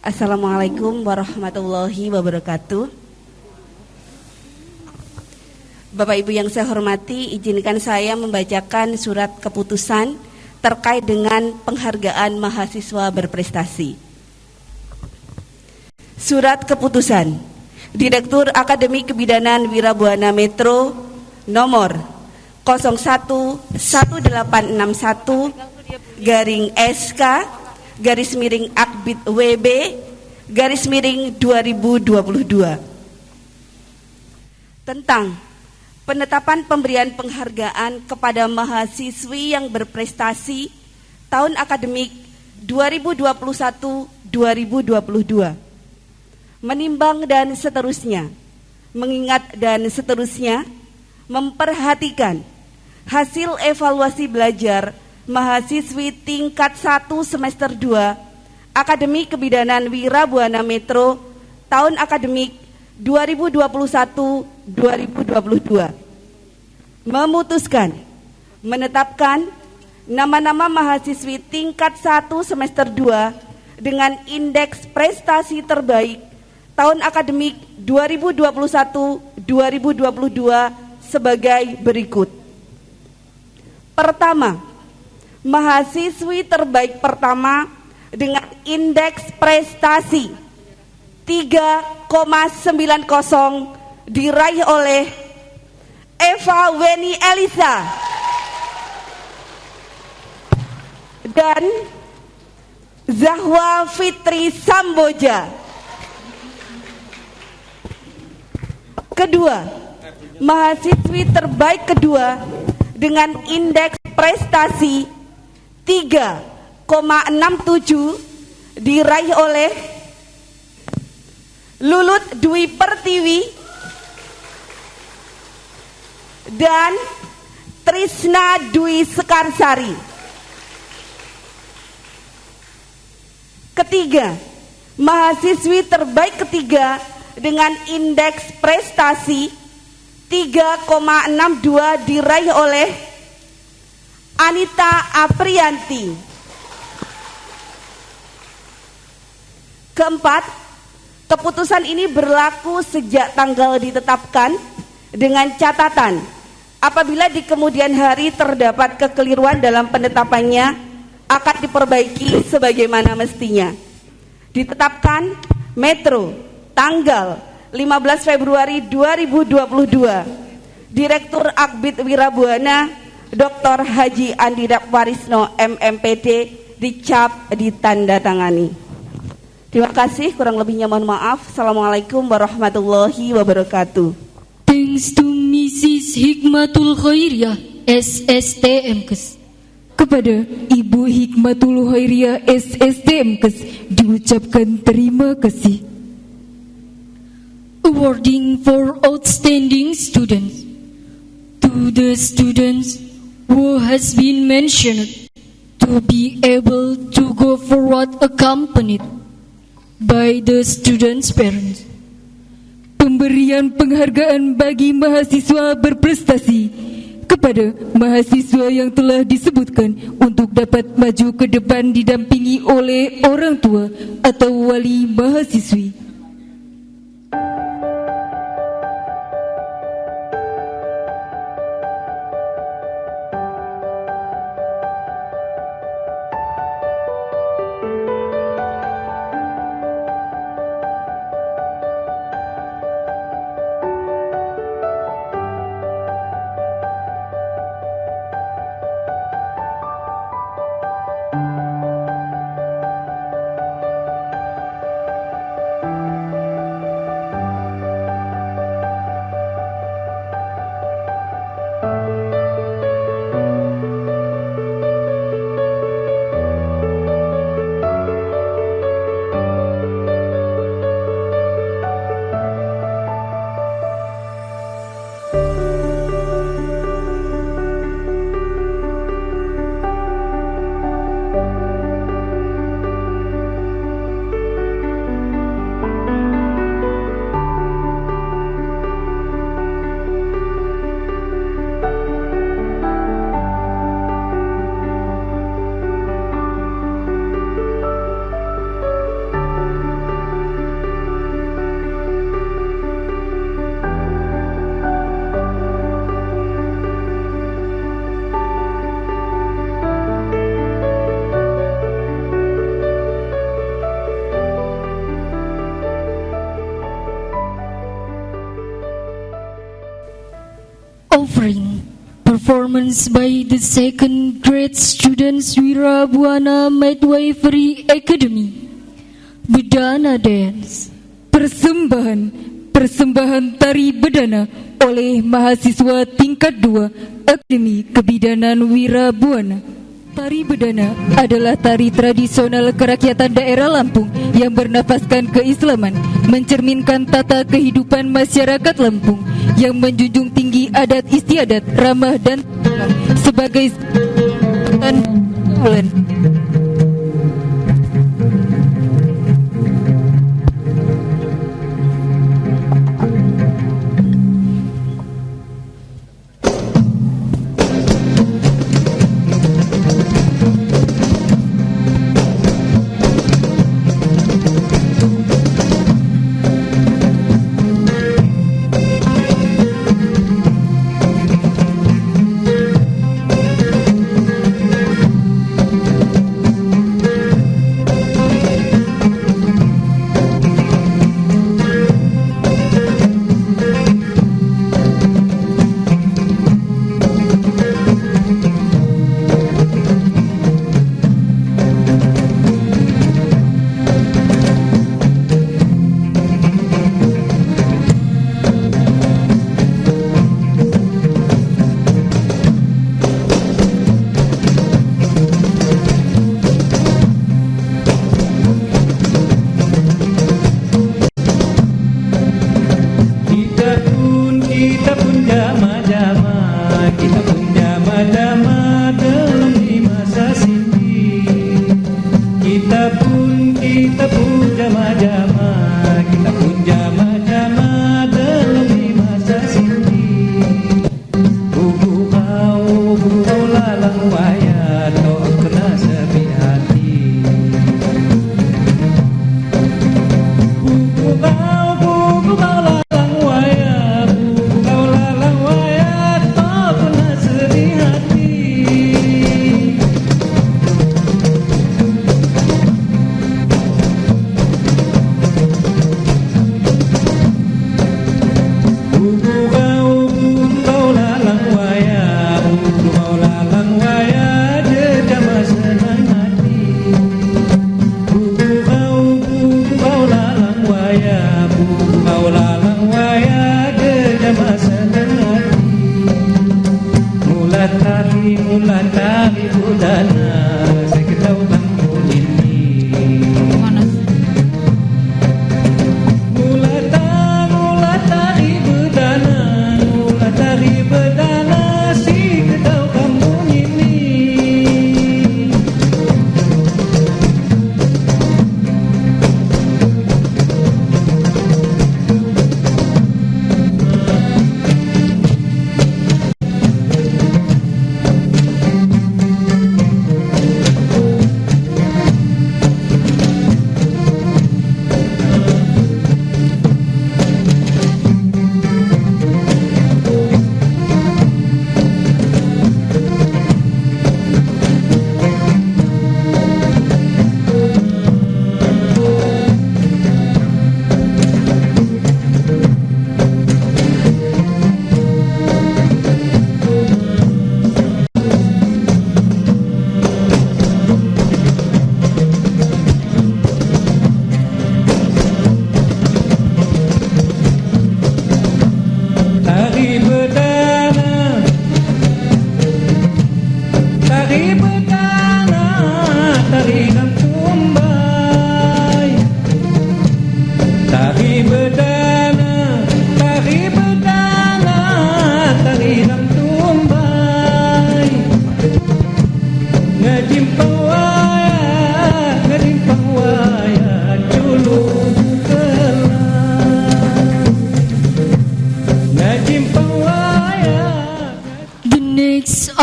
Assalamualaikum warahmatullahi wabarakatuh. Bapak Ibu yang saya hormati, izinkan saya membacakan surat keputusan terkait dengan penghargaan mahasiswa berprestasi. Surat keputusan Direktur Akademi Kebidanan Wirabuana Metro nomor 011861/SK /Akbid WB /2022 tentang penetapan pemberian penghargaan kepada mahasiswi yang berprestasi tahun akademik 2021-2022, menimbang dan seterusnya, mengingat dan seterusnya, memperhatikan hasil evaluasi belajar mahasiswi tingkat 1 semester 2 Akademi Kebidanan Wirabuana Metro tahun akademik 2021-2022, memutuskan menetapkan nama-nama mahasiswi tingkat 1 semester 2 dengan indeks prestasi terbaik tahun akademik 2021-2022 sebagai berikut. Pertama, mahasiswi terbaik pertama dengan indeks prestasi 3,90 diraih oleh Eva Weni Elisa dan Zahwa Fitri Samboja. Kedua, mahasiswi terbaik kedua dengan indeks prestasi 3,67 diraih oleh Lulut Dwi Pertiwi dan Trisna Dwi Sekarsari. Ketiga, mahasiswi terbaik ketiga dengan indeks prestasi 3,62 diraih oleh Anita Aprianti. Keempat, keputusan ini berlaku sejak tanggal ditetapkan dengan catatan apabila di kemudian hari terdapat kekeliruan dalam penetapannya akan diperbaiki sebagaimana mestinya. Ditetapkan Metro tanggal 15 Februari 2022. Direktur Akbid Wirabuana Dr. Haji Andi Dakwarisno MMPD dicap ditandatangani. Terima kasih, kurang lebihnya mohon maaf. Assalamualaikum warahmatullahi wabarakatuh. Thanks to Mrs. Hikmatul Khairiyah SSTMKes. Kepada Ibu Hikmatul Khairiyah SSTMKes diucapkan terima kasih. Awarding for outstanding students. To the students who has been mentioned to be able to go forward accompanied by the students' parents. Pemberian penghargaan bagi mahasiswa berprestasi kepada mahasiswa yang telah disebutkan untuk dapat maju ke depan didampingi oleh orang tua atau wali mahasiswi. offering performance by the second grade students Wirabuana Midwifery Academy. Bedana Dance. Persembahan tari bedana oleh mahasiswa tingkat 2 Akademi Kebidanan Wirabuana. Tari bedana adalah tari tradisional kerakyatan daerah Lampung yang bernafaskan keislaman, mencerminkan tata kehidupan masyarakat Lampung yang menjunjung tinggi adat istiadat, ramah dan sebagai bulan.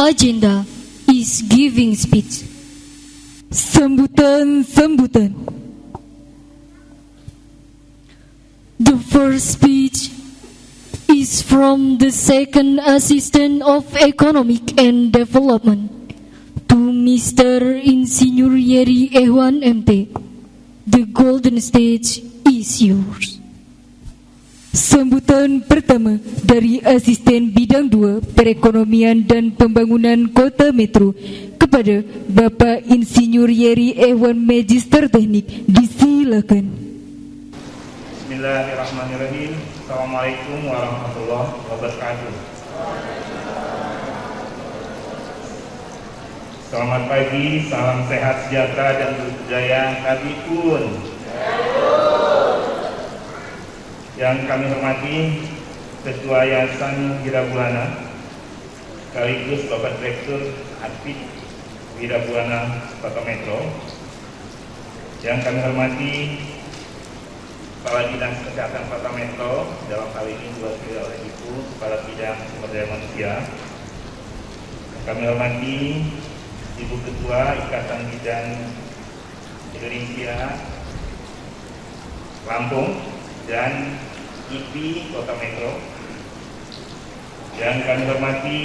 Agenda is giving speech. Sambutan. The first speech is from the second Assistant of Economic and Development to Mr. Insinyur Yeri Ehwan MT. The golden stage is yours. Sambutan pertama dari Asisten Bidang 2 Perekonomian dan Pembangunan Kota Metro kepada Bapak Insinyur Yeri Ewan Magister Teknik. Disilakan. Bismillahirrahmanirrahim. Assalamualaikum warahmatullahi wabarakatuh. Selamat pagi, salam sehat sejahtera dan budaya kami pun. Yang kami hormati Ketua Yayasan Wirabuana sekaligus Bapak Direktur Aktif Wirabuana Kota Metro. Yang kami hormati Kepala Dinas Kesehatan Kota Metro, dalam hal ini diwakili oleh Ibu Kepala Bidang Sumber Daya Manusia. Yang kami hormati Ibu Ketua Ikatan Bidan Indonesia Lampung dan IPI Kota Metro. Yang kami hormati,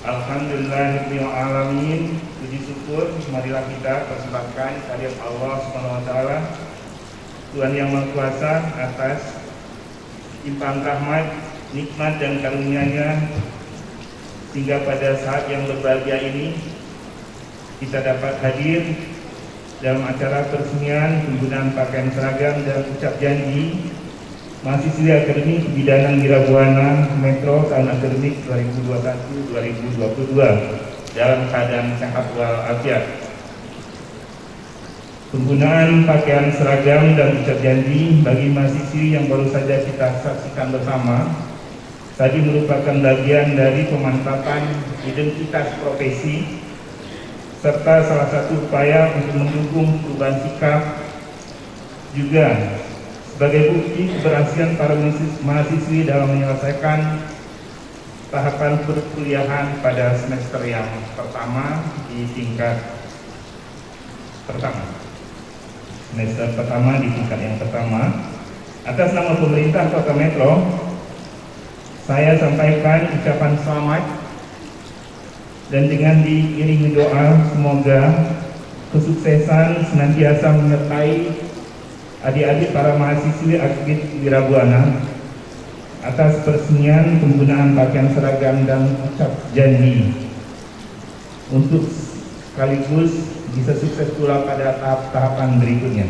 alhamdulillahirabbil alamin, puji syukur marilah kita persembahkan kehadirat Allah Subhanahu wa taala, Tuhan yang Maha Kuasa, atas limpahan rahmat, nikmat dan karunia-Nya, sehingga pada saat yang berbahagia ini kita dapat hadir dalam acara peresmian penggunaan pakaian seragam dan ucap janji mahasiswi Akademi Kebidanan Wirabuana Metro tahun akademik 2021-2022 dalam keadaan sehat walafiat. Penggunaan pakaian seragam dan ucap janji bagi mahasiswi yang baru saja kita saksikan bersama tadi merupakan bagian dari pemantapan identitas profesi serta salah satu upaya untuk mendukung perubahan sikap, juga sebagai bukti keberhasilan para mahasiswi dalam menyelesaikan tahapan perkuliahan pada semester yang pertama di tingkat pertama. Semester pertama di tingkat yang pertama. Atas nama pemerintah Kota Metro, saya sampaikan ucapan selamat dan dengan diiringi doa semoga kesuksesan senantiasa menyertai adik-adik para mahasiswi aktif Wirabuana atas peresmian penggunaan pakaian seragam dan ucap janji untuk sekaligus bisa sukses pula pada tahap-tahapan berikutnya.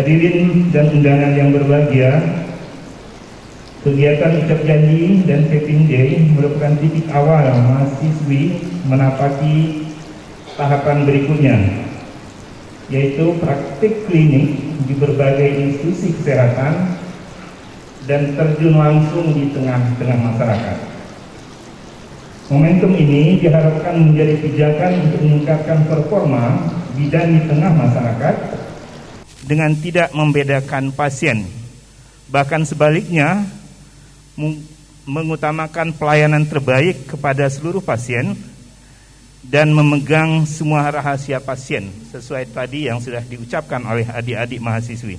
Hadirin dan undangan yang berbahagia, kegiatan ucap janji dan Vaping Day merupakan titik awal mahasiswi menapaki tahapan berikutnya, yaitu praktik klinik di berbagai institusi kesehatan dan terjun langsung di tengah-tengah masyarakat. Momentum ini diharapkan menjadi pijakan untuk meningkatkan performa bidan di tengah masyarakat dengan tidak membedakan pasien, bahkan sebaliknya mengutamakan pelayanan terbaik kepada seluruh pasien dan memegang semua rahasia pasien sesuai tadi yang sudah diucapkan oleh adik-adik mahasiswi.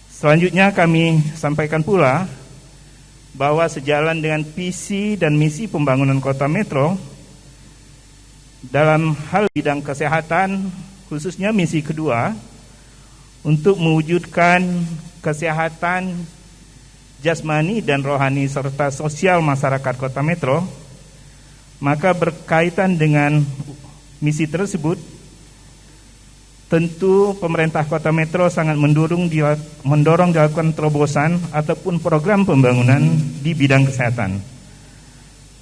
Selanjutnya kami sampaikan pula bahwa sejalan dengan visi dan misi pembangunan Kota Metro dalam hal bidang kesehatan, khususnya misi kedua untuk mewujudkan kesehatan jasmani dan rohani serta sosial masyarakat Kota Metro, maka berkaitan dengan misi tersebut, tentu pemerintah Kota Metro sangat mendorong dilakukan terobosan ataupun program pembangunan di bidang kesehatan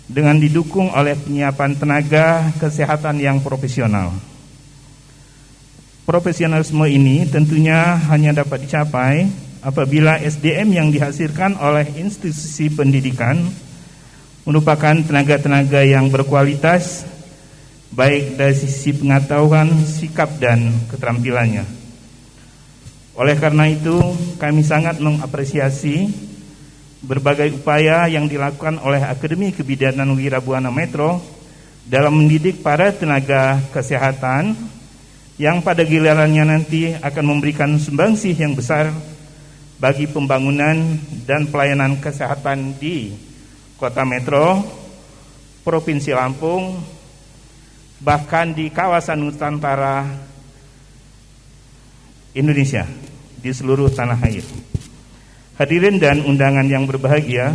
dengan didukung oleh penyiapan tenaga kesehatan yang profesional. Profesionalisme ini tentunya hanya dapat dicapai apabila SDM yang dihasilkan oleh institusi pendidikan merupakan tenaga-tenaga yang berkualitas, baik dari sisi pengetahuan, sikap, dan keterampilannya. Oleh karena itu, kami sangat mengapresiasi berbagai upaya yang dilakukan oleh Akademi Kebidanan Wirabuana Metro dalam mendidik para tenaga kesehatan yang pada gilirannya nanti akan memberikan sumbangsih yang besar bagi pembangunan dan pelayanan kesehatan di Kota Metro, Provinsi Lampung, bahkan di kawasan Nusantara Indonesia. di seluruh tanah air. Hadirin dan undangan yang berbahagia,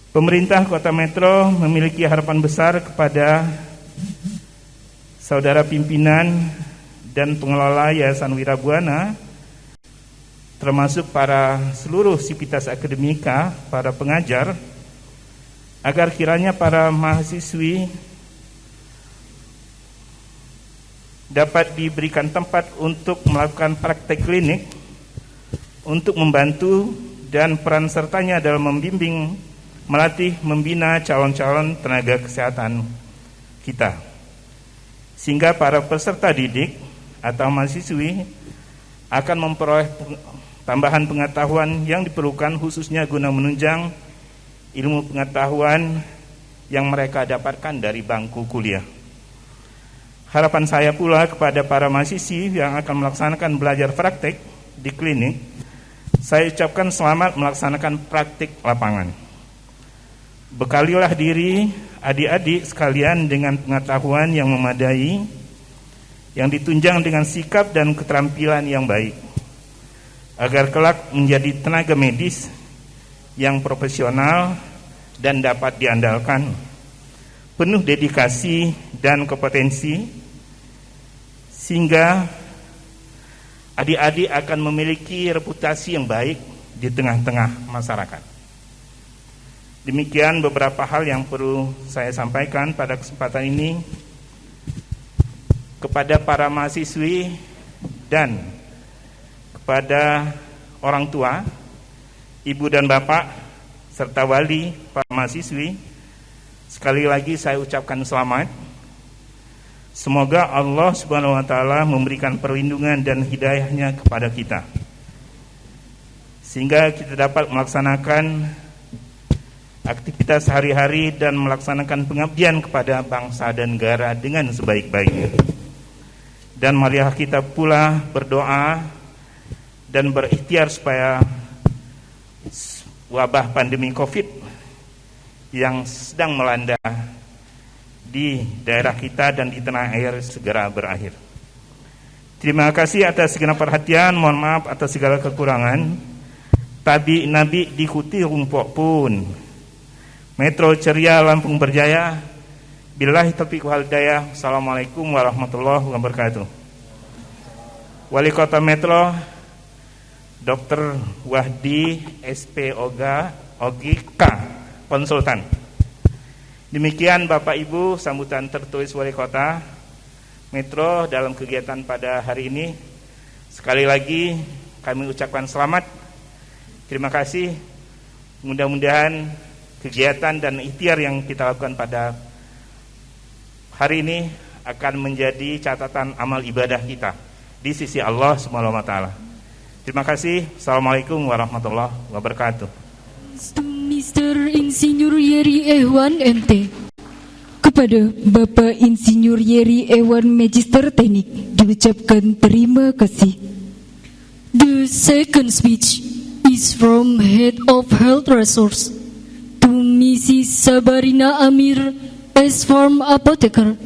pemerintah Kota Metro memiliki harapan besar kepada saudara pimpinan dan pengelola Yayasan Wirabuana, termasuk para seluruh sivitas akademika, para pengajar, agar kiranya para mahasiswi dapat diberikan tempat untuk melakukan praktek klinik untuk membantu dan peran sertanya dalam membimbing, melatih, membina calon-calon tenaga kesehatan kita, sehingga para peserta didik atau mahasiswi akan memperoleh tambahan pengetahuan yang diperlukan khususnya guna menunjang ilmu pengetahuan yang mereka dapatkan dari bangku kuliah. Harapan saya pula kepada para mahasiswi yang akan melaksanakan belajar praktek di klinik, saya ucapkan selamat melaksanakan praktik lapangan. Bekalilah diri adik-adik sekalian dengan pengetahuan yang memadai, yang ditunjang dengan sikap dan keterampilan yang baik, agar kelak menjadi tenaga medis yang profesional dan dapat diandalkan, penuh dedikasi dan kompetensi, sehingga adik-adik akan memiliki reputasi yang baik di tengah-tengah masyarakat. Demikian beberapa hal yang perlu saya sampaikan pada kesempatan ini kepada para mahasiswi dan kepada orang tua, ibu dan bapak, serta wali para mahasiswi. Sekali lagi saya ucapkan selamat. Semoga Allah Subhanahu wa taala memberikan perlindungan dan hidayahnya kepada kita, sehingga kita dapat melaksanakan aktivitas sehari-hari dan melaksanakan pengabdian kepada bangsa dan negara dengan sebaik-baiknya. Dan marilah kita pula berdoa dan berikhtiar supaya wabah pandemi Covid yang sedang melanda di daerah kita dan di tanah air segera berakhir. Terima kasih atas segala perhatian, mohon maaf atas segala kekurangan. Tabi Nabi diikuti rumpok pun. Metro ceria, Lampung berjaya. Billahi taufiq wal hidayah. Assalamualaikum warahmatullahi wabarakatuh. Wali Kota Metro Dr. Wahdi SPOGA OGK Konsultan. Demikian Bapak Ibu sambutan tertulis Wali Kota Metro dalam kegiatan pada hari ini. Sekali lagi kami ucapkan selamat. Terima kasih. Mudah-mudahan kegiatan dan ikhtiar yang kita lakukan pada hari ini akan menjadi catatan amal ibadah kita di sisi Allah Subhanahu wa taala. Terima kasih. Assalamualaikum warahmatullahi wabarakatuh. Mr. Insinyur Yeri Ehwan MT. Kepada Bapak Insinyur Yeri Ehwan Magister Teknik diucapkan terima kasih. The second speech is from Head of Health Resource to Mrs. Sabarina Amir as Farm Apotheker.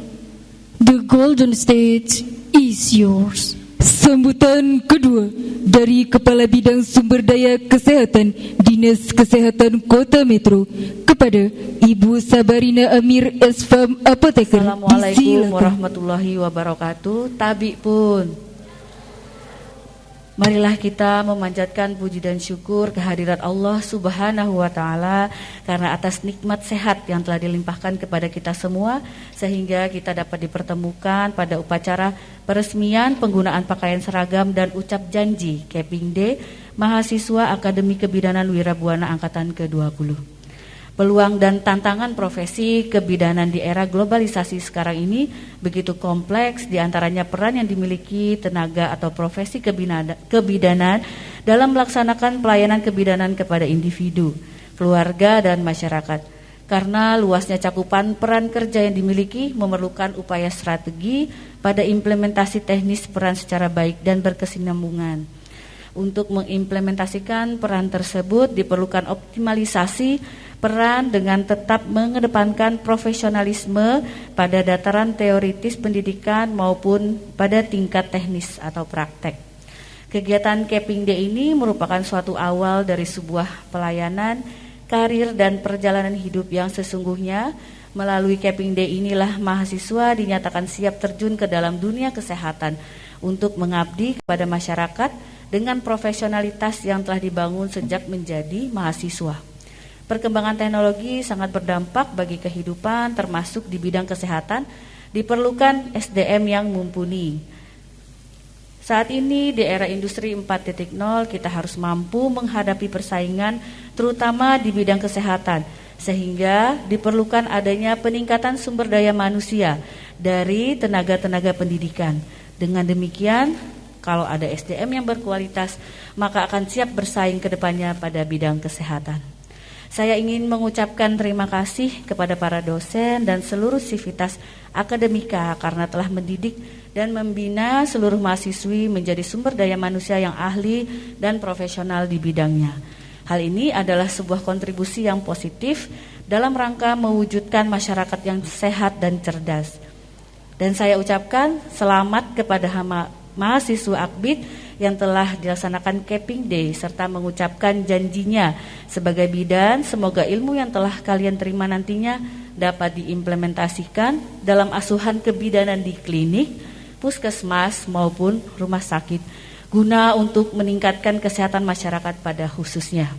The golden stage is yours. Sambutan kedua dari Kepala Bidang Sumber Daya Kesehatan Dinas Kesehatan Kota Metro kepada Ibu Sabarina Amir as Farm Apotheker. Assalamualaikum warahmatullahi wabarakatuh. Tabi pun. Marilah kita memanjatkan puji dan syukur kehadirat Allah Subhanahu wa taala karena atas nikmat sehat yang telah dilimpahkan kepada kita semua sehingga kita dapat dipertemukan pada upacara peresmian penggunaan pakaian seragam dan ucap janji Keping D mahasiswa Akademi Kebidanan Wirabuana angkatan ke-20. Peluang dan tantangan profesi kebidanan di era globalisasi sekarang ini begitu kompleks, diantaranya peran yang dimiliki tenaga atau profesi kebidanan dalam melaksanakan pelayanan kebidanan kepada individu, keluarga, dan masyarakat. Karena luasnya cakupan peran kerja yang dimiliki memerlukan upaya strategi pada implementasi teknis peran secara baik dan berkesinambungan. Untuk mengimplementasikan peran tersebut diperlukan optimalisasi peran dengan tetap mengedepankan profesionalisme pada dataran teoritis pendidikan maupun pada tingkat teknis atau praktek. Kegiatan Caping Day ini merupakan suatu awal dari sebuah pelayanan, karir, dan perjalanan hidup yang sesungguhnya. Melalui Caping Day inilah mahasiswa dinyatakan siap terjun ke dalam dunia kesehatan untuk mengabdi kepada masyarakat dengan profesionalitas yang telah dibangun sejak menjadi mahasiswa. Perkembangan teknologi sangat berdampak bagi kehidupan, termasuk di bidang kesehatan. Diperlukan SDM yang mumpuni. Saat ini di era industri 4.0 kita harus mampu menghadapi persaingan terutama di bidang kesehatan, sehingga diperlukan adanya peningkatan sumber daya manusia dari tenaga-tenaga pendidikan. Dengan demikian, kalau ada SDM yang berkualitas, maka akan siap bersaing ke depannya pada bidang kesehatan. Saya ingin mengucapkan terima kasih kepada para dosen dan seluruh sivitas akademika karena telah mendidik dan membina seluruh mahasiswi menjadi sumber daya manusia yang ahli dan profesional di bidangnya. Hal ini adalah sebuah kontribusi yang positif dalam rangka mewujudkan masyarakat yang sehat dan cerdas. Dan saya ucapkan selamat kepada mahasiswa Akbid yang telah dilaksanakan Caping Day serta mengucapkan janjinya sebagai bidan. Semoga ilmu yang telah kalian terima nantinya dapat diimplementasikan dalam asuhan kebidanan di klinik, puskesmas maupun rumah sakit guna untuk meningkatkan kesehatan masyarakat pada khususnya.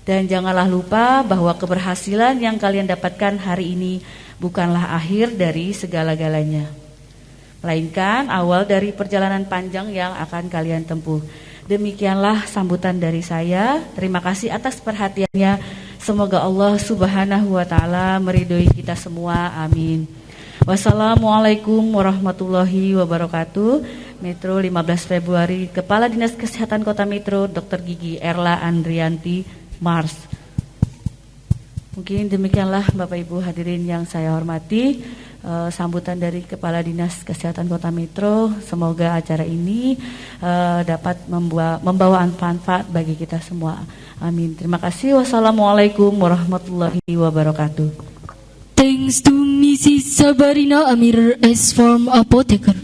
Dan janganlah lupa bahwa keberhasilan yang kalian dapatkan hari ini bukanlah akhir dari segala-galanya, melainkan awal dari perjalanan panjang yang akan kalian tempuh. Demikianlah sambutan dari saya. Terima kasih atas perhatiannya. Semoga Allah Subhanahu wa taala meridhoi kita semua. Amin. Wassalamualaikum warahmatullahi wabarakatuh. Metro 15 Februari, Kepala Dinas Kesehatan Kota Metro, Dr. Gigi Erla Andrianti Mars. Mungkin demikianlah Bapak Ibu hadirin yang saya hormati, sambutan dari Kepala Dinas Kesehatan Kota Metro. Semoga acara ini dapat membawa manfaat bagi kita semua. Amin. Terima kasih. Wassalamualaikum warahmatullahi wabarakatuh. Thanks to Mrs. Sabarina Amir S. from Apotheker.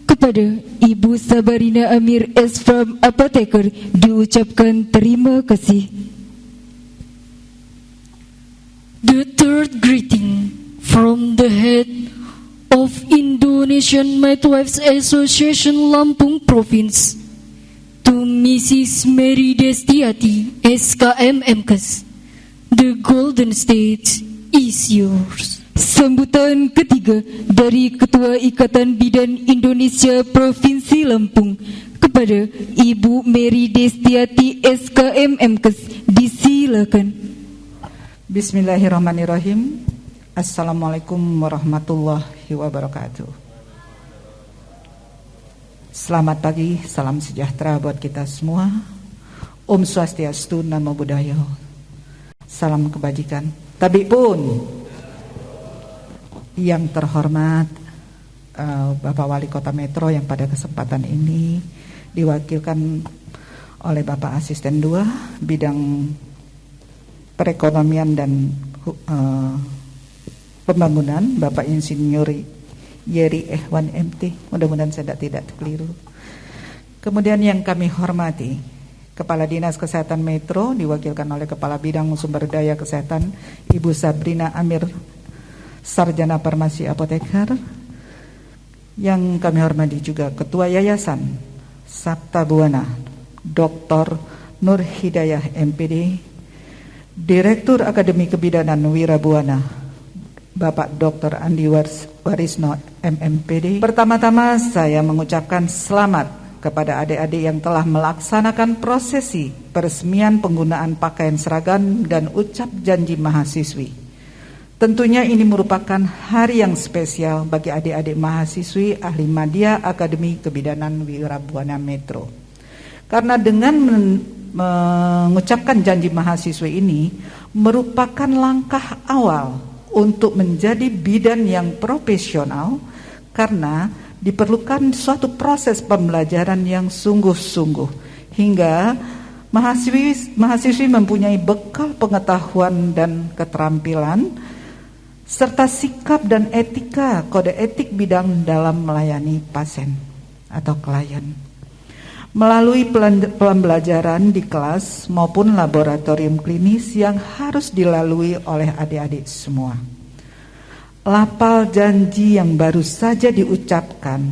Kepada Ibu Sabarina Amir S. from Apotheker diucapkan terima kasih. The third greeting from the head of Indonesian Midwives Association Lampung Province to Mrs. Mary Destiati, SKM MKes. The golden stage is yours. Sambutan ketiga dari Ketua Ikatan Bidan Indonesia Provinsi Lampung kepada Ibu Mary Destiati, SKM MKes. Disilakan. Bismillahirrahmanirrahim. Assalamualaikum warahmatullahi wabarakatuh. Selamat pagi, salam sejahtera buat kita semua. Om Swastiastu, Namo Buddhaya. Salam kebajikan. Tabik pun. Yang terhormat Bapak Wali Kota Metro yang pada kesempatan ini diwakilkan oleh Bapak Asisten 2 bidang perekonomian dan pembangunan, Bapak Insinyur Yeri Ehwan MT, mudah-mudahan saya tidak keliru. Kemudian yang kami hormati Kepala Dinas Kesehatan Metro diwakilkan oleh Kepala Bidang Sumber Daya Kesehatan Ibu Sabrina Amir, Sarjana Farmasi Apoteker. Yang kami hormati juga Ketua Yayasan Sabta Buana Dr. Nur Hidayah MPD, Direktur Akademi Kebidanan Wirabuana Bapak Dr. Andi Warisno MMPD. Pertama-tama saya mengucapkan selamat kepada adik-adik yang telah melaksanakan prosesi peresmian penggunaan pakaian seragam dan ucap janji mahasiswi. Tentunya ini merupakan hari yang spesial bagi adik-adik mahasiswi Ahli Madya Akademi Kebidanan Wirabuana Metro. Karena dengan mengucapkan janji mahasiswa ini merupakan langkah awal untuk menjadi bidan yang profesional, karena diperlukan suatu proses pembelajaran yang sungguh-sungguh hingga mahasiswi mempunyai bekal pengetahuan dan keterampilan serta sikap dan etika kode etik bidang dalam melayani pasien atau klien. melalui pembelajaran di kelas maupun laboratorium klinis yang harus dilalui oleh adik-adik semua. Lapal janji yang baru saja diucapkan,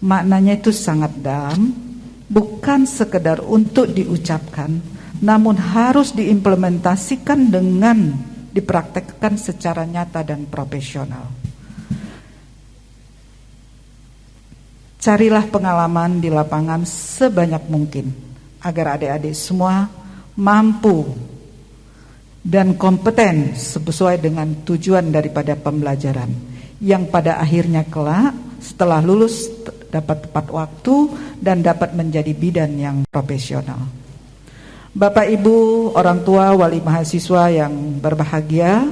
maknanya itu sangat dalam, bukan sekedar untuk diucapkan, namun harus diimplementasikan dengan dipraktekkan secara nyata dan profesional. Carilah pengalaman di lapangan sebanyak mungkin agar adik-adik semua mampu dan kompeten sesuai dengan tujuan daripada pembelajaran, yang pada akhirnya kelak setelah lulus dapat tepat waktu dan dapat menjadi bidan yang profesional. Bapak, Ibu, orang tua, wali mahasiswa yang berbahagia,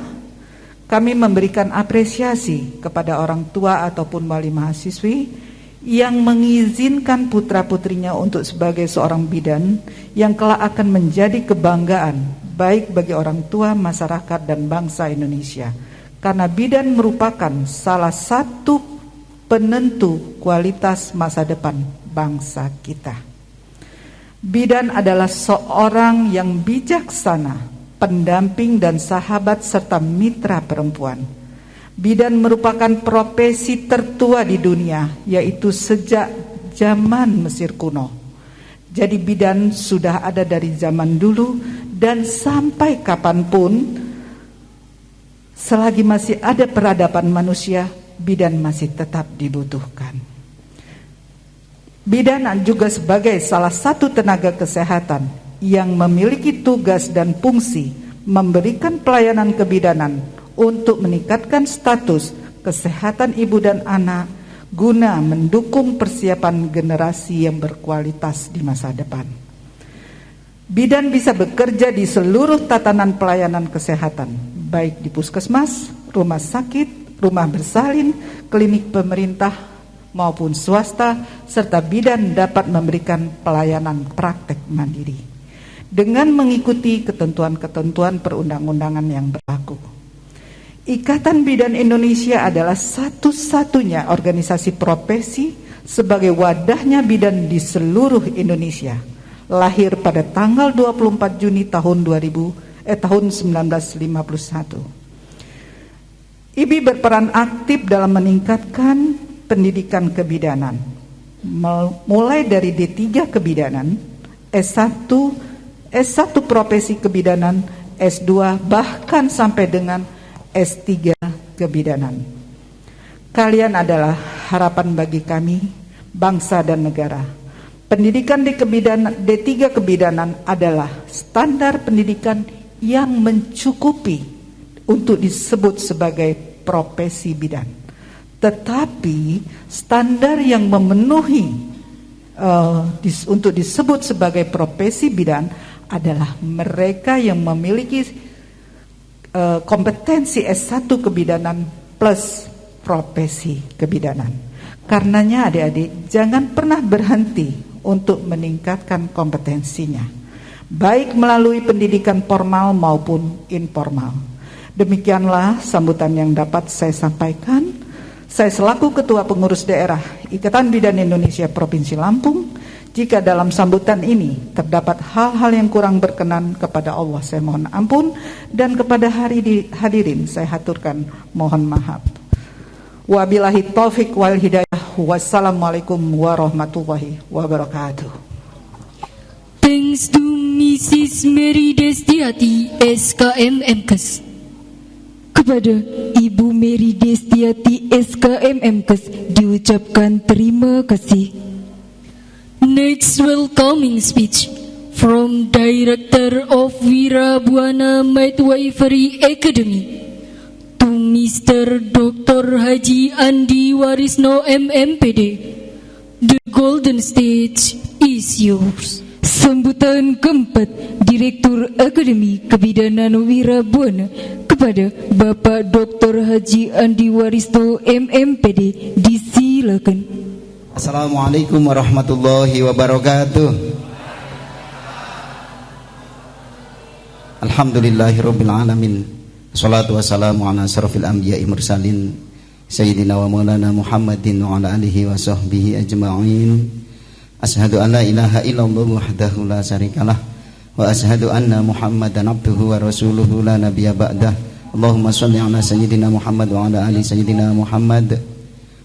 kami memberikan apresiasi kepada orang tua ataupun wali mahasiswi yang mengizinkan putra-putrinya untuk sebagai seorang bidan yang kelak akan menjadi kebanggaan baik bagi orang tua, masyarakat, dan bangsa Indonesia. Karena bidan merupakan salah satu penentu kualitas masa depan bangsa kita. Bidan adalah seorang yang bijaksana, pendamping dan sahabat serta mitra perempuan. Bidan merupakan profesi tertua di dunia, yaitu sejak zaman Mesir kuno. Jadi bidan sudah ada dari zaman dulu dan sampai kapanpun, selagi masih ada peradaban manusia, bidan masih tetap dibutuhkan. Bidan juga sebagai salah satu tenaga kesehatan yang memiliki tugas dan fungsi memberikan pelayanan kebidanan untuk meningkatkan status kesehatan ibu dan anak guna mendukung persiapan generasi yang berkualitas di masa depan. Bidan bisa bekerja di seluruh tatanan pelayanan kesehatan, baik di puskesmas, rumah sakit, rumah bersalin, klinik pemerintah maupun swasta, serta bidan dapat memberikan pelayanan praktek mandiri dengan mengikuti ketentuan-ketentuan perundang-undangan yang berlaku. Ikatan Bidan Indonesia adalah satu-satunya organisasi profesi sebagai wadahnya bidan di seluruh Indonesia. Lahir pada tanggal 24 Juni tahun 1951. IBI berperan aktif dalam meningkatkan pendidikan kebidanan, mulai dari D3 kebidanan, S1 profesi kebidanan, S2 bahkan sampai dengan S3 kebidanan. Kalian adalah harapan bagi kami, bangsa dan negara. Pendidikan di D3 kebidanan adalah standar pendidikan yang mencukupi untuk disebut sebagai profesi bidan. Tetapi standar yang memenuhi untuk disebut sebagai profesi bidan adalah mereka yang memiliki kompetensi S1 kebidanan plus profesi kebidanan. Karenanya adik-adik jangan pernah berhenti untuk meningkatkan kompetensinya, baik melalui pendidikan formal maupun informal. Demikianlah sambutan yang dapat saya sampaikan. Saya selaku Ketua Pengurus Daerah Ikatan Bidan Indonesia Provinsi Lampung, jika dalam sambutan ini terdapat hal-hal yang kurang berkenan kepada Allah, saya mohon ampun, dan kepada hadirin saya haturkan mohon maaf. Wabillahi taufik wal hidayah. Wassalamualaikum warahmatullahi wabarakatuh. Thanks to Mrs. Mary Destiati, SKM MKes. Kepada Ibu Mary Destiati, SKM MKes, diucapkan terima kasih. Next welcoming speech from Director of Wirabuana Midwifery Academy to Mr. Dr. Haji Andi Warisno MMPD. The golden stage is yours. Sambutan keempat Direktur Akademi Kebidanan Wirabuana kepada Bapak Dr. Haji Andi Warisno MMPD, disilakan. Assalamualaikum warahmatullahi wabarakatuh. Alhamdulillahirabbil alamin. Wassalatu wassalamu ala asrofil anbiya'i mursalin Sayyidina wa maulana Muhammadin wa ala alihi wa sahbihi ajma'in. Asyhadu an la ilaha illallah wahdahu la syarikalah wa asyhadu anna Muhammadan abduhu wa rasuluhu la nabiyya ba'dah. Allahumma shalli ala sayyidina Muhammad wa ala ali sayyidina Muhammad.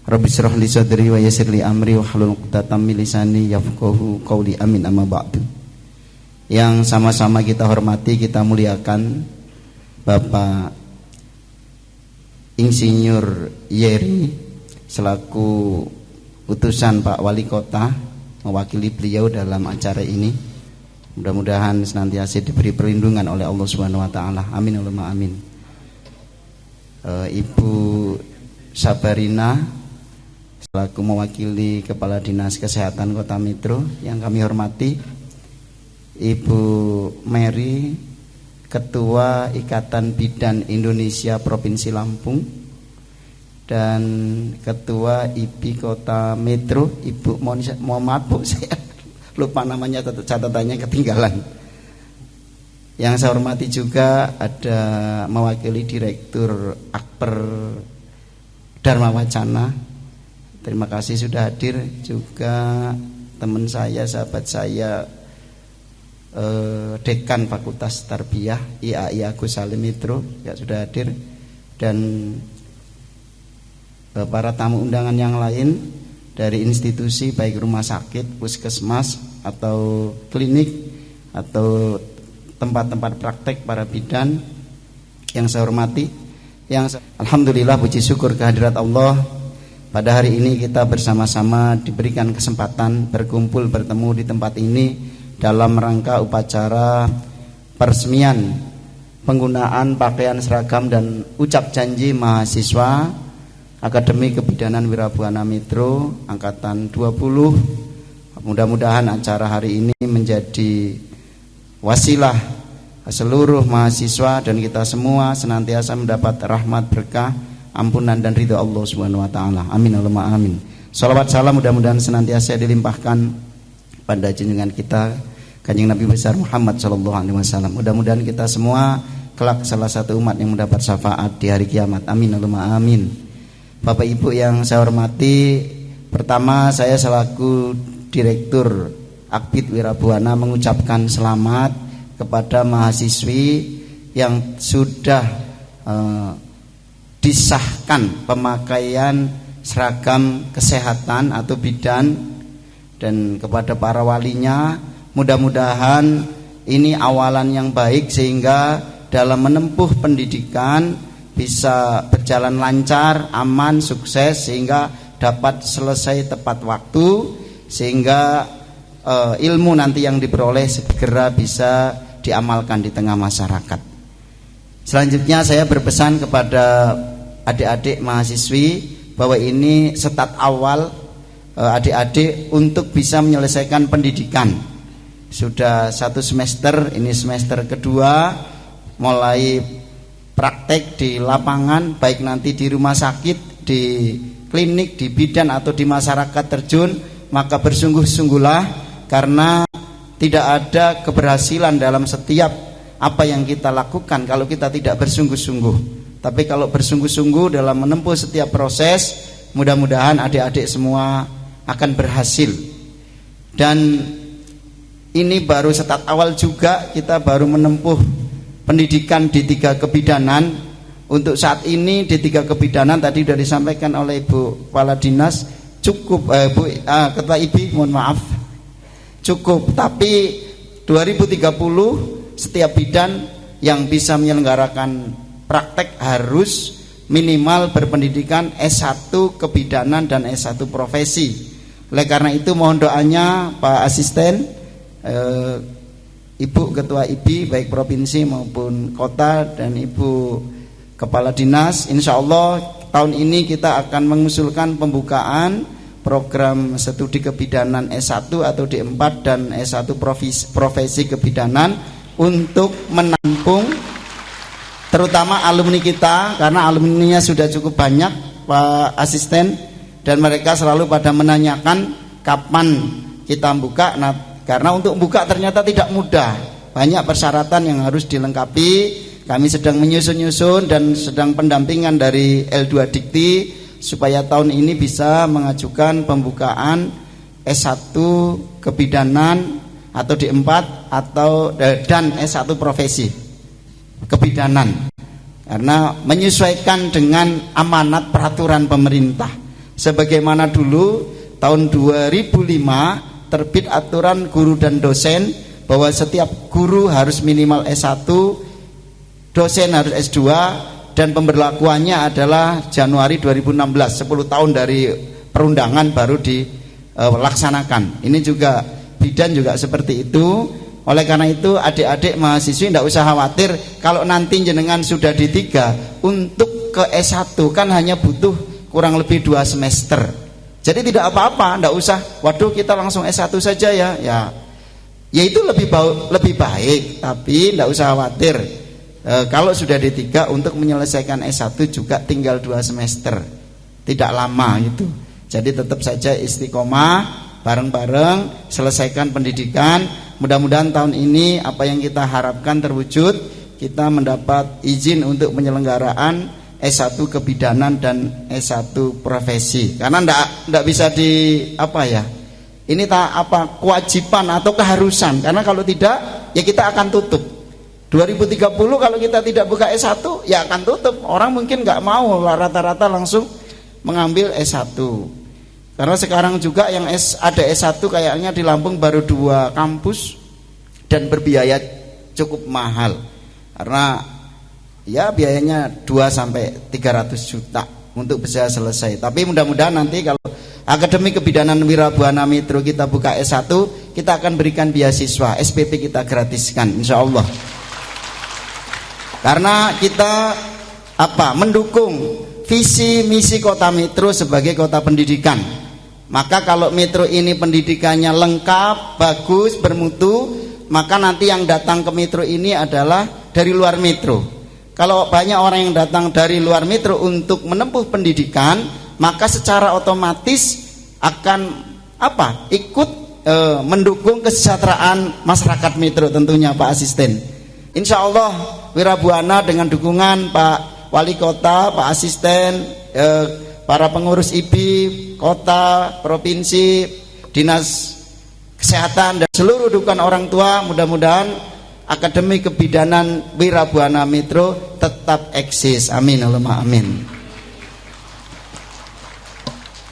Rabbi shrah li sadri wa yassir li amri wa hlul 'uqdatam min lisani yafqahu qawli. Amin, amma ba'du. Yang sama-sama kita hormati, kita muliakan Bapak Insinyur Yeri selaku utusan Pak Wali Kota mewakili beliau dalam acara ini. Mudah-mudahan senantiasa diberi perlindungan oleh Allah Subhanahu wa taala. Amin Allahumma amin. Ibu Sabarina selaku mewakili Kepala Dinas Kesehatan Kota Metro yang kami hormati. Ibu Mary, Ketua Ikatan Bidan Indonesia Provinsi Lampung, dan Ketua IPI Kota Metro, Ibu mohon maaf Bu, saya lupa namanya, catatannya ketinggalan. Yang saya hormati juga ada mewakili Direktur Akper Dharma Wacana. Terima kasih sudah hadir. Juga teman saya, sahabat saya, Dekan Fakultas Tarbiyah IAI Agus Salim Metro ya sudah hadir, dan para tamu undangan yang lain dari institusi baik rumah sakit, puskesmas atau klinik atau tempat-tempat praktek para bidan yang saya hormati. Alhamdulillah, puji syukur kehadirat Allah, pada hari ini kita bersama-sama diberikan kesempatan berkumpul bertemu di tempat ini dalam rangka upacara peresmian penggunaan pakaian seragam dan ucap janji mahasiswa Akademi Kebidanan Wirabuana Metro Angkatan 20. Mudah-mudahan acara hari ini menjadi wasilah seluruh mahasiswa dan kita semua senantiasa mendapat rahmat, berkah, ampunan dan ridho Allah Subhanahu wa taala. Amin Allahumma amin. Salawat salam mudah-mudahan senantiasa dilimpahkan pada junjungan kita Kanjeng Nabi besar Muhammad sallallahu alaihi wasallam. Mudah-mudahan kita semua kelak salah satu umat yang mendapat syafaat di hari kiamat. Amin Allahumma amin. Bapak Ibu yang saya hormati, pertama saya selaku Direktur Akbid Wirabuana mengucapkan selamat kepada mahasiswi yang sudah disahkan pemakaian seragam kesehatan atau bidan, dan kepada para walinya mudah-mudahan ini awalan yang baik sehingga dalam menempuh pendidikan bisa berjalan lancar, aman, sukses, sehingga dapat selesai tepat waktu, sehingga ilmu nanti yang diperoleh segera bisa diamalkan di tengah masyarakat. Selanjutnya saya berpesan kepada adik-adik mahasiswi bahwa ini start awal adik-adik untuk bisa menyelesaikan pendidikan. Sudah 1 semester, ini semester kedua, mulai praktek di lapangan, baik nanti di rumah sakit, di klinik, di bidan atau di masyarakat terjun. Maka bersungguh-sungguhlah, karena tidak ada keberhasilan dalam setiap apa yang kita lakukan kalau kita tidak bersungguh-sungguh. Tapi kalau bersungguh-sungguh dalam menempuh setiap proses, mudah-mudahan adik-adik semua akan berhasil. Dan ini baru start awal juga, kita baru menempuh pendidikan di 3 kebidanan. Untuk saat ini di 3 kebidanan tadi sudah disampaikan oleh Ibu Kepala Dinas cukup, Ketua IPI mohon maaf, cukup. Tapi 2030 setiap bidan yang bisa menyelenggarakan praktek harus minimal berpendidikan S1 kebidanan dan S1 profesi. Oleh karena itu mohon doanya Pak Asisten, Ibu Ketua IPI baik provinsi maupun kota, dan Ibu Kepala Dinas, insya Allah tahun ini kita akan mengusulkan pembukaan program studi kebidanan S1 atau D4 dan S1 profesi kebidanan untuk menampung terutama alumni kita, karena alumninya sudah cukup banyak Pak Asisten, dan mereka selalu pada menanyakan kapan kita buka. Karena untuk buka ternyata tidak mudah, banyak persyaratan yang harus dilengkapi. Kami sedang menyusun-nyusun dan sedang pendampingan dari L2 Dikti supaya tahun ini bisa mengajukan pembukaan S1 kebidanan atau D4 atau dan S1 profesi kebidanan, karena menyesuaikan dengan amanat peraturan pemerintah. Sebagaimana dulu tahun 2005 terbit aturan guru dan dosen bahwa setiap guru harus minimal S1, dosen harus S2, dan pemberlakuannya adalah Januari 2016, 10 tahun dari perundangan baru dilaksanakan. Ini juga bidan juga seperti itu. Oleh karena itu adik-adik mahasiswi tidak usah khawatir kalau nanti jenengan sudah D3, untuk ke S1 kan hanya butuh kurang lebih 2 semester. Jadi tidak apa-apa, tidak usah waduh kita langsung S1 saja ya itu lebih baik, tapi tidak usah khawatir. Kalau sudah D3 untuk menyelesaikan S1 juga tinggal 2 semester, tidak lama gitu. Jadi tetap saja istiqomah, bareng-bareng selesaikan pendidikan. Mudah-mudahan tahun ini apa yang kita harapkan terwujud, kita mendapat izin untuk penyelenggaraan S1 kebidanan dan S1 profesi. Karena enggak bisa ini kewajiban atau keharusan, karena kalau tidak ya kita akan tutup. 2030 kalau kita tidak buka S1 ya akan tutup. Orang mungkin nggak mau rata-rata langsung mengambil S1. Karena sekarang juga yang ada S1 kayaknya di Lampung baru 2 kampus dan berbiaya cukup mahal. Karena ya biayanya 2-300 juta untuk bisa selesai. Tapi mudah-mudahan nanti kalau Akademi Kebidanan Wirabuana Metro kita buka S1, kita akan berikan beasiswa, SPP kita gratiskan insya Allah. Karena kita mendukung visi misi Kota Metro sebagai kota pendidikan. Maka kalau Metro ini pendidikannya lengkap, bagus, bermutu, maka nanti yang datang ke Metro ini adalah dari luar Metro. Kalau banyak orang yang datang dari luar Metro untuk menempuh pendidikan, maka secara otomatis akan ikut mendukung kesejahteraan masyarakat Metro tentunya Pak Asisten. Insya Allah Wirabuana dengan dukungan Pak Wali Kota, Pak Asisten, para pengurus IBI, kota, provinsi, dinas kesehatan, dan seluruh dukungan orang tua, mudah-mudahan Akademi Kebidanan Wirabuana Metro tetap eksis. Amin Allahumma amin.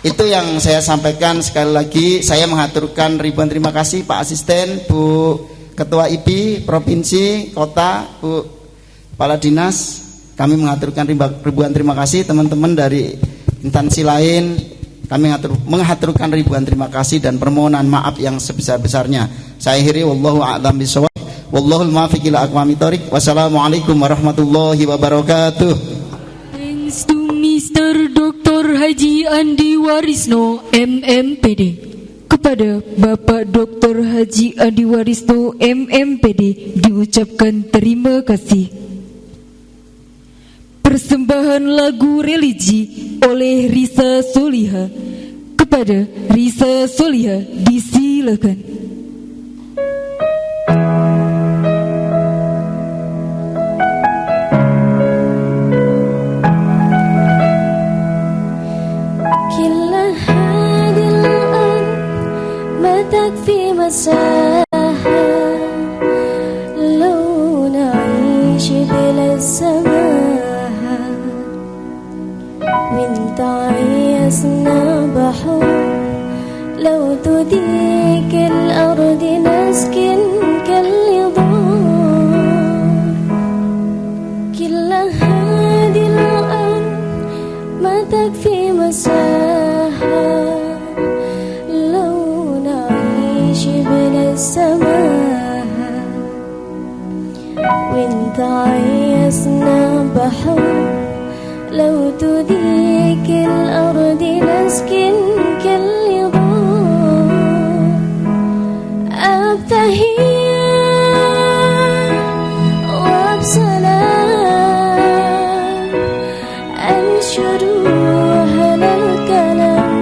Itu yang saya sampaikan. Sekali lagi saya mengaturkan ribuan terima kasih Pak Asisten, Bu Ketua IBI Provinsi, Kota, Bu Kepala Dinas. Kami mengaturkan ribuan terima kasih. Teman-teman dari instansi lain, kami mengaturkan ribuan terima kasih dan permohonan maaf yang sebesar-besarnya. Saya akhiri, wallahu a'lam bishawab, wallahul muwaffiq ila aqwamit thoriq. Wassalamualaikum warahmatullahi wabarakatuh. Thanks to Mr. Dr. Haji Andi Warisno, MMPD. Kepada Bapak Dr. Haji Andi Warisno, MMPD, diucapkan terima kasih. Persembahan lagu religi oleh Risa Soliha. Kepada Risa Soliha disilakan. Kila hadil an matak fi masaha law na'ish bila sama من تعيسنا بحر لو تديك الأرض نسكن كالنظام كل هذه الأرض ما تكفي مساحة لو نعيش بلا السماء وإن تعيسنا بحر لو تديك الأرض نسكن كالنظام أبتهي وبسلام أنشر على الكلام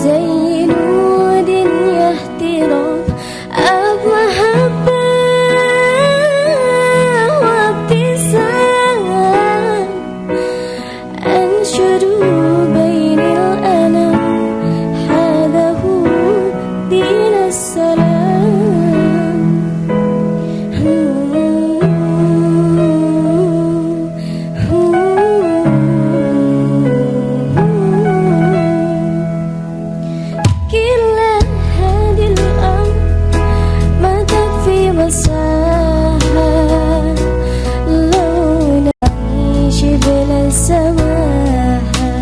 زي نود يهترب أب محبة وابتسام أنشر بين الأنام مساها لو نعيش بلا سماها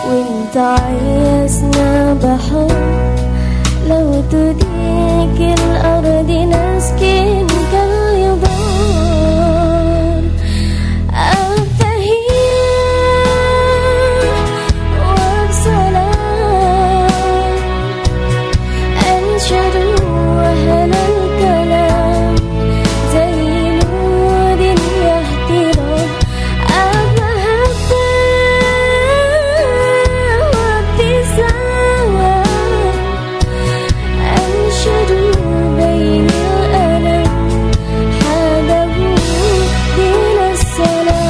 وانت عايزنا بحر لو تديك الأرض نسكن كاليضان التحية والسلام أنشد أهل الكلام زي نور يهترم المحبة وابتسامة أنشد بين الألم حاده دين السلام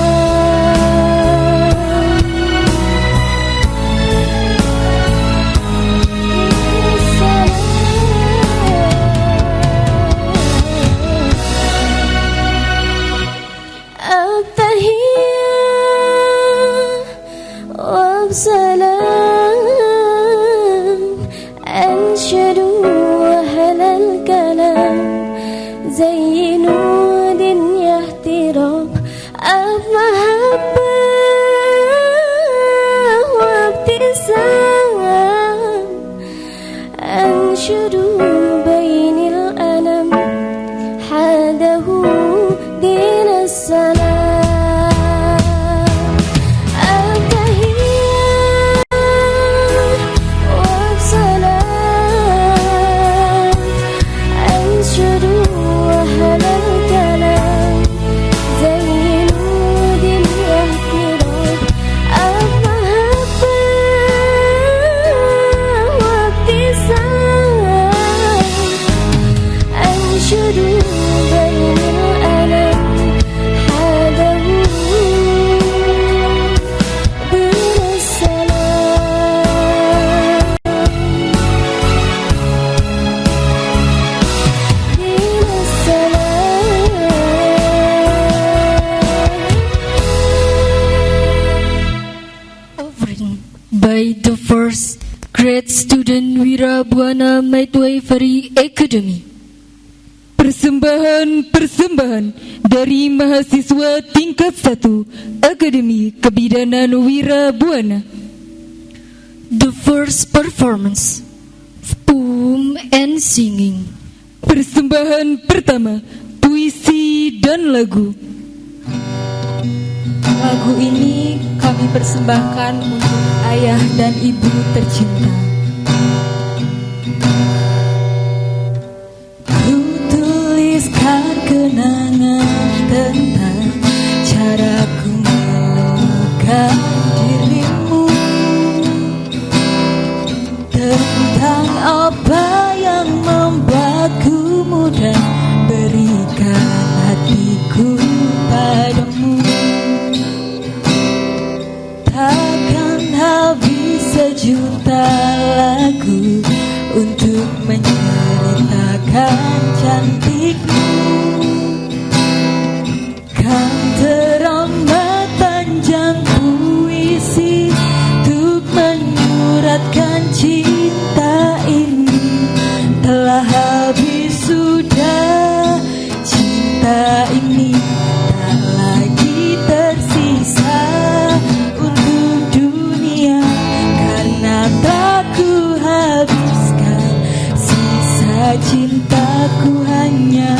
التحية والسلام أنشد أهل الكلام زي نور يهترم المحبة وابتسام أنشد بين الألم حاده دين السلام التحية والسلام أنشد أهل الكلام زي نور يهترم المحبة وابتسام أنشد بين الألم حاده دين السلام دين السلام Offering by the first grade student Wirabuana Midwifery Academy. Persembahan dari mahasiswa tingkat 1 Akademi Kebidanan Wirabuana. The first performance, poem and singing. Persembahan pertama, puisi dan lagu. Lagu ini kami persembahkan untuk ayah dan ibu tercinta. Ku tuliskan kenangan tentang caraku menemukan dirimu, tentang apa yang membuatku mudah berikan hatiku padamu. Takkan habis sejuta lagu untuk menceritakan cantikmu. Kan teramat panjang puisi untuk menyuratkan cinta ini. Telah habis sudah cinta ini, tak lagi tersisa untuk dunia, karena tak ku habiskan sisa cintaku hanya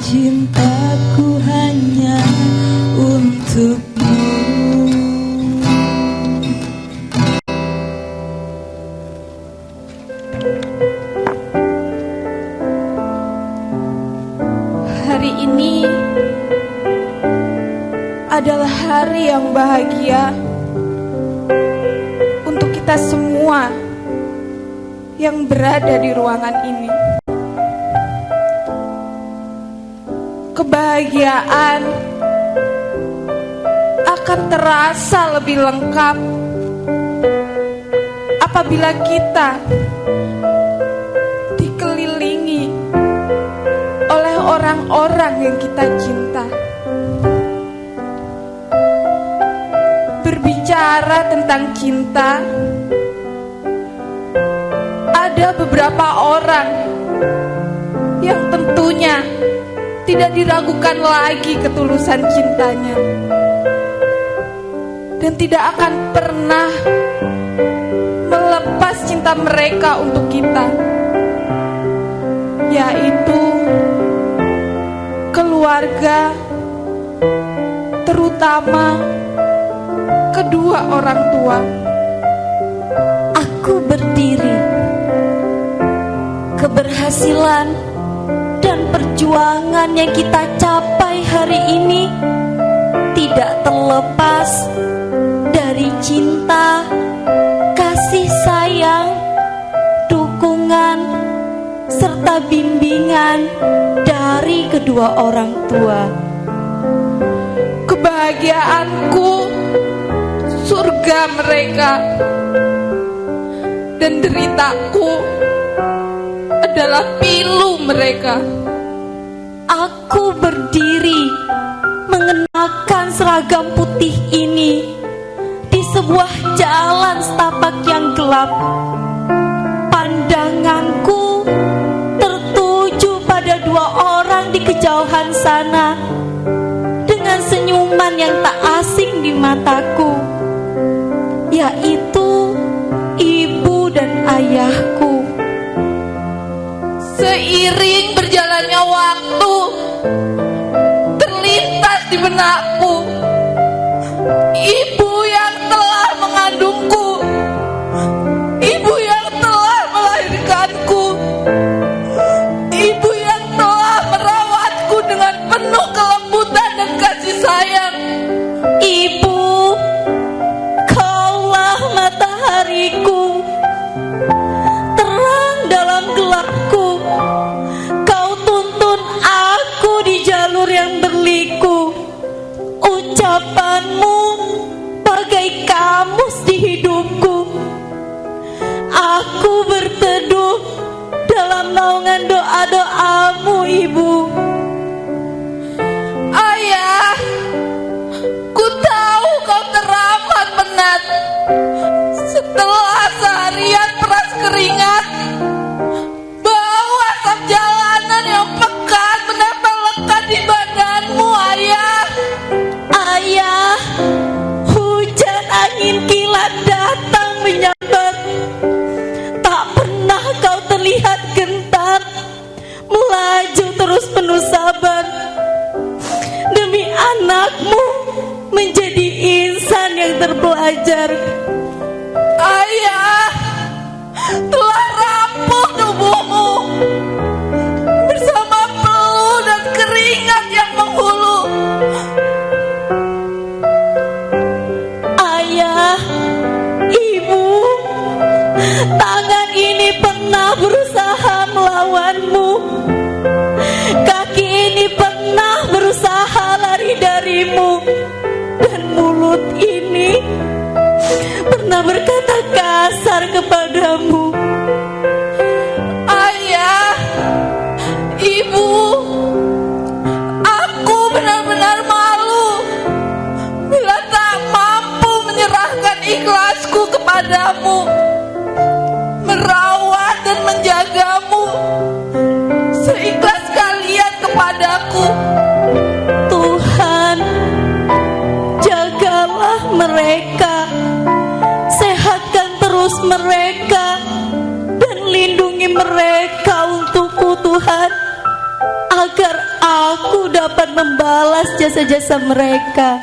cintaku hanya untukmu. Hari ini adalah hari yang bahagia untuk kita semua yang berada di ruangan ini. Kebahagiaan akan terasa lebih lengkap apabila kita dikelilingi oleh orang-orang yang kita cinta. Berbicara tentang cinta, ada beberapa orang yang tentunya tidak diragukan lagi ketulusan cintanya dan tidak akan pernah melepas cinta mereka untuk kita, yaitu keluarga, terutama kedua orang tua. Aku berdiri. Keberhasilan dan perjuangan yang kita capai hari ini tidak terlepas dari cinta, kasih sayang, dukungan, serta bimbingan dari kedua orang tua. Kebahagiaanku surga mereka, dan deritaku adalah pilu mereka. Aku berdiri mengenakan seragam putih ini di sebuah jalan setapak yang gelap. Pandanganku tertuju pada dua orang di kejauhan sana dengan senyuman yang tak asing di mataku, yaitu ibu dan ayahku. Seiring berjalannya waktu, terlintas di benakku ibu yang telah mengandungku, ibu yang telah melahirkanku, ibu yang telah merawatku dengan penuh kelembutan dan kasih sayang. Ibu, kaulah matahariku, terang dalam gelapku. Kau tuntun aku di jalur yang berliku. Ucapanmu bagai kamus di hidupku. Aku berteduh dalam naungan doa-doamu, Ibu. Ayah, ku tahu kau teramat penat. Setelah seharian peras keringat, bau asap jalanan yang pekat menempel lekat di badanmu, Ayah. Ayah, hujan angin kilat datang menyambar. Tak pernah kau terlihat gentar, melaju terus penuh sabar demi anakmu menjadi insan yang terpelajar. Ayah, telah rapuh tubuhmu bersama peluh dan keringat yang menghulu. Ayah, ibu, tangan ini pernah berusaha melawanmu. Kaki ini pernah berusaha lari darimu. Dan mulut ini pernah berkata kasar kepadamu. Ayah, ibu, aku benar-benar malu bila tak mampu menyerahkan ikhlasku kepadamu, merawat dan menjagamu seikhlas kalian kepadaku. Tuhan, jagalah mereka, sehatkan terus mereka, dan lindungi mereka untukku, Tuhan. agar aku dapat membalas jasa-jasa mereka.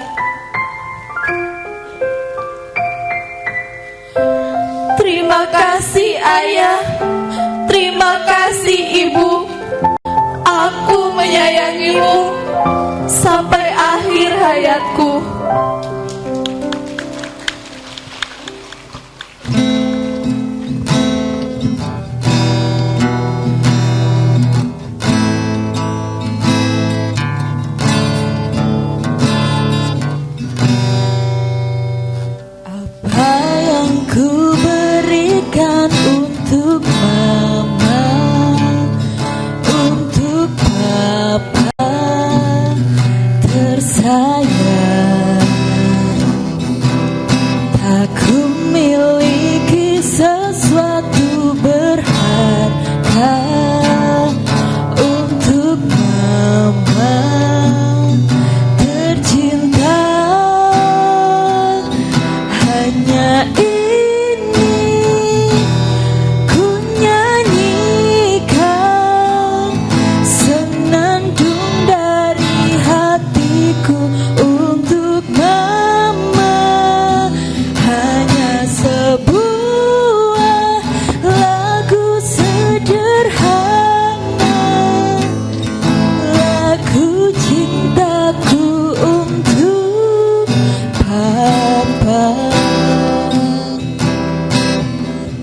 Terima kasih Ayah, terima kasih Ibu. Aku menyayangimu sampai akhir hayatku. Apa yang ku berikan untuk mama, untuk papa tersayang, tak ku miliki sesuatu berharga untuk mama tercinta. Hanya ini ku nyanyikan senandung dari hatiku untuk mama. Hanya sebuah lagu sederhana, lagu cintaku untuk papa.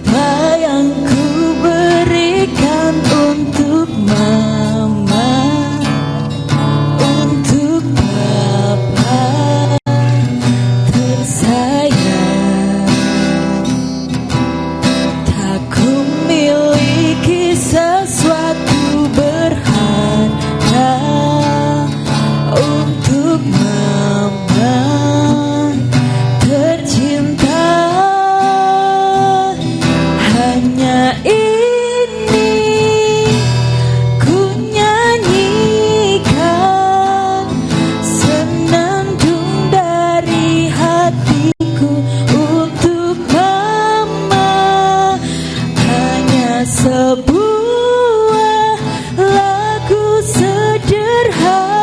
Apa yang ku berikan untuk mama, untuk papa tersayang, tak ku miliki sesuatu berharga untuk mama tercinta. Hanya ini ku nyanyikan senandung dari hatiku untuk mama. Hanya sebuah lagu sederhana,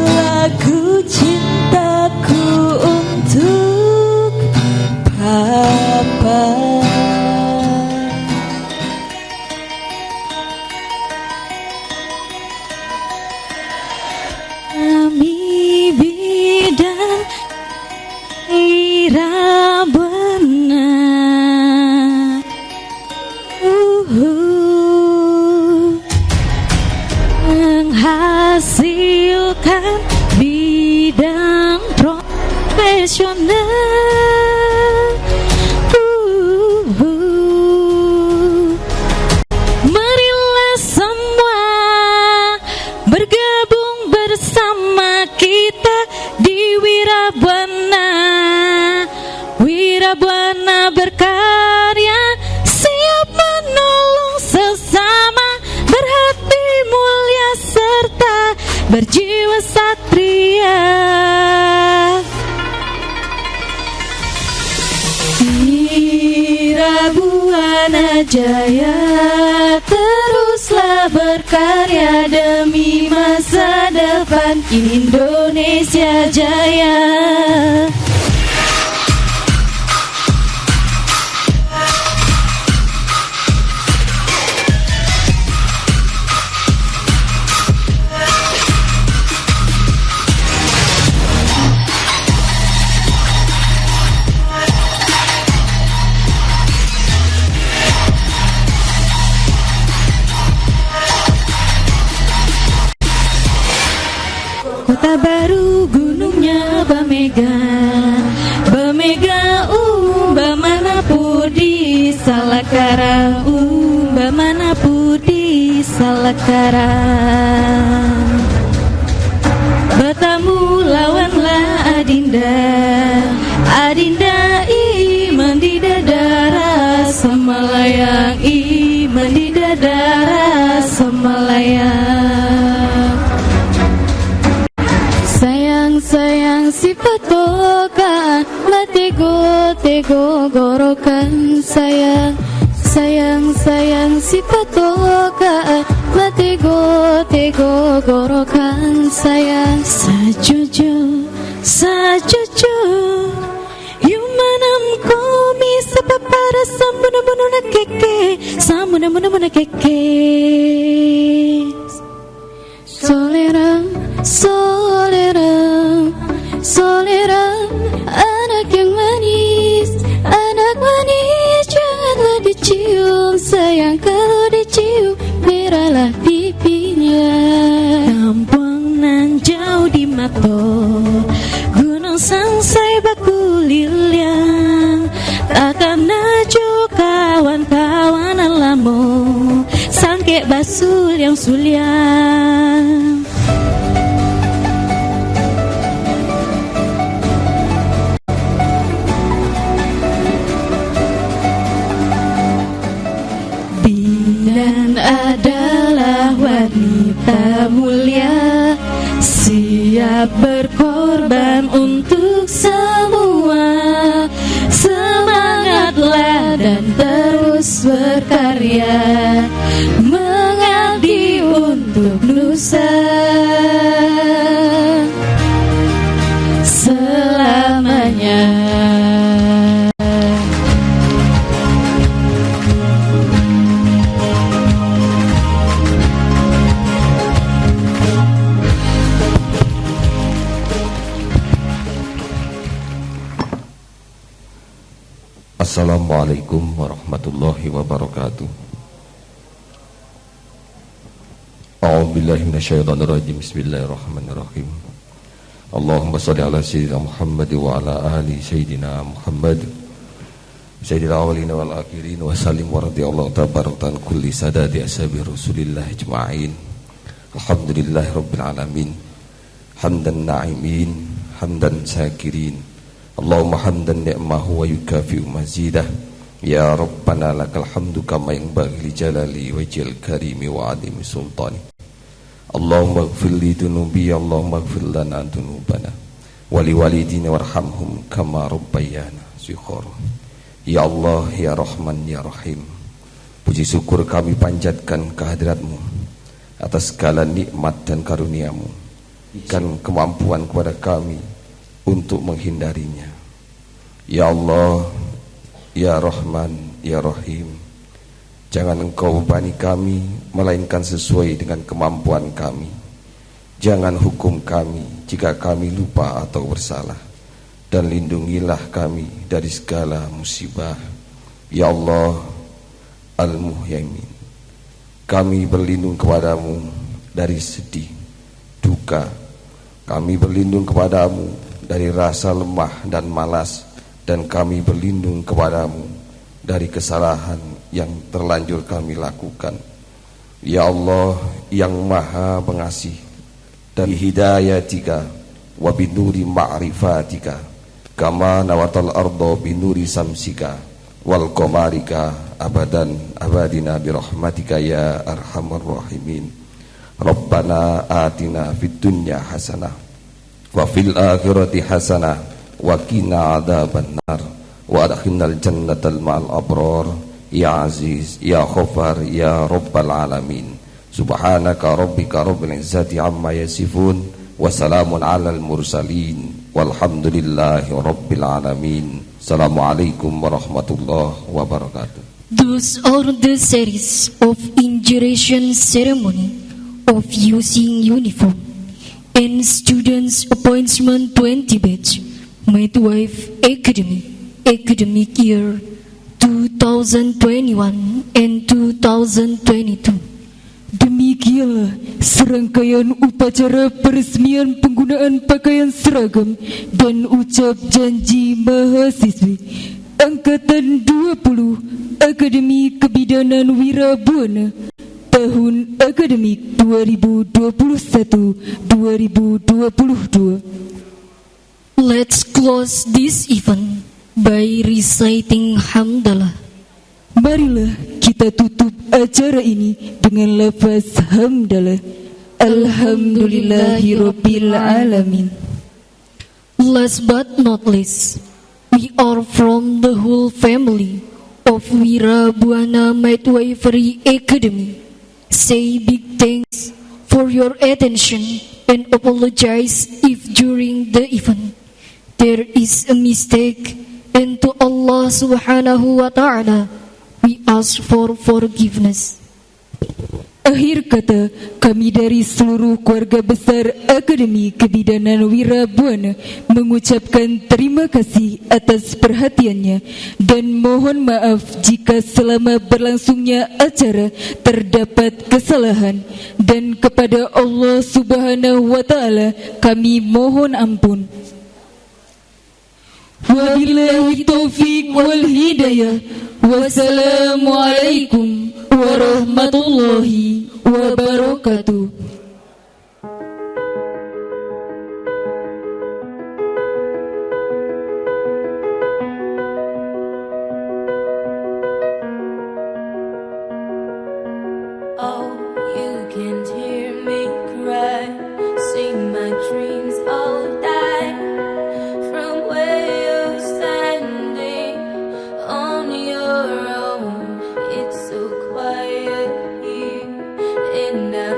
lagu cintaku untuk papa. Kami bidan ira benar, menghasilkan bidang profesional. Marilah semua bergabung bersama kita di Wirabwana. Wirabwana berkarya, siap menolong sesama, berhati mulia serta berjiwa satria. Wirabwana Jaya, teruslah berkarya demi masa depan Indonesia Jaya. Kota baru gunungnya Bamega, Bamega Bamana Pudi Salakara, Bamana Pudi Salakara. Bertamu lawanlah Adinda, Adinda iman di dadara Semalayang, iman di dadara Semalayang. Sayang sifat bokan, latego tego gorokan. Sayang sifat bokan, Tego gorokan saya sejujur Yumanam komi sepapara samuna keke Solera anak yang manis janganlah dicium sayang kalau dicium merahlah pipinya Kampung nan jauh di mato gunung sangsai baku liliang takkan najo kawan-kawan alamu sangke basul yang suliang Bidan adalah wanita mulia siap berkorban untuk semua semangatlah dan terus berkarya mengabdi untuk nusa selamanya. Assalamualaikum warahmatullahi wabarakatuh. A'udzubillahi minasyaitonirrajim. Bismillahirrahmanirrahim. Allahumma shalli ala sayyidina Muhammad wa ala ali sayyidina Muhammad sayyidil awwalin wal akhirin wa sallim wa radhiyallahu tabaraka an kulli sadati ashabi Rasulillah ajma'in. Alhamdulillahi rabbil alamin. Hamdan na'imin, hamdan syakirin. Allahumma hamdan ni'mahu wa yukafi'u mazidah. Ya Rabbana lakal hamdu kama yanbaghi li jalali wajhil karimi wa adimi sultani. Allahumma ighfir li dunubi, Allahumma ighfir lana dunubana wa li walidina warhamhum kama rabbayana shighara. Ya Allah, ya Rahman, ya Rahim, puji syukur kami panjatkan kehadirat-Mu atas segala nikmat dan karunia-Mu. Berikan kemampuan kepada kami untuk menghindarinya. Ya Allah, ya Rahman, ya Rahim, jangan Engkau bebani kami melainkan sesuai dengan kemampuan kami. Jangan hukum kami jika kami lupa atau bersalah, dan lindungilah kami dari segala musibah. Ya Allah Al-Muhyamin, kami berlindung kepadamu dari sedih, duka. Kami berlindung kepadamu dari rasa lemah dan malas, dan kami berlindung kepadamu dari kesalahan yang terlanjur kami lakukan. Ya Allah yang maha pengasih, dari hidayatika wa binuri ma'rifatika kama nawatal ardo binuri samsika wal qamarika abadan abadina birahmatika ya arhamar rahimin. Rabbana atina fid dunya hasanah wa fil akhirati hasanah wa qina adzabannar wa adkhilnal jannatal ma'al abrar ya aziz ya ghafar ya rabbal alamin. Subhanaka rabbika rabbil izzati amma yasifun wa salamun alal mursalin walhamdulillahi rabbil alamin. Assalamualaikum warahmatullahi wabarakatuh. Those are the series of inauguration ceremony of using uniform and students appointment 20 batch Midwife Academy academic year 2021 and 2022. Demikianlah serangkaian upacara peresmian penggunaan pakaian seragam dan ucap janji mahasiswi Angkatan 20 Akademi Kebidanan Wirabuana tahun akademik 2021-2022. Let's close this event by reciting hamdalah. Marilah kita tutup acara ini dengan lafaz hamdalah. Alhamdulillahirabbil alamin. Last but not least, we are from the whole family of Wirabuana Midwifery Academy say big thanks for your attention and apologize if during the event there is a mistake, and to Allah subhanahu wa ta'ala we ask for forgiveness. Akhir kata, kami dari seluruh keluarga besar Akademi Kebidanan Wirabuana mengucapkan terima kasih atas perhatiannya dan mohon maaf jika selama berlangsungnya acara terdapat kesalahan, dan kepada Allah Subhanahu wa Ta'ala kami mohon ampun. Wabillahi taufiq wal hidayah. Wassalamualaikum warahmatullahi wabarakatuh. Oh, you can't hear me cry, see my dreams all die from where you're standing on your own. It's so quiet here, and I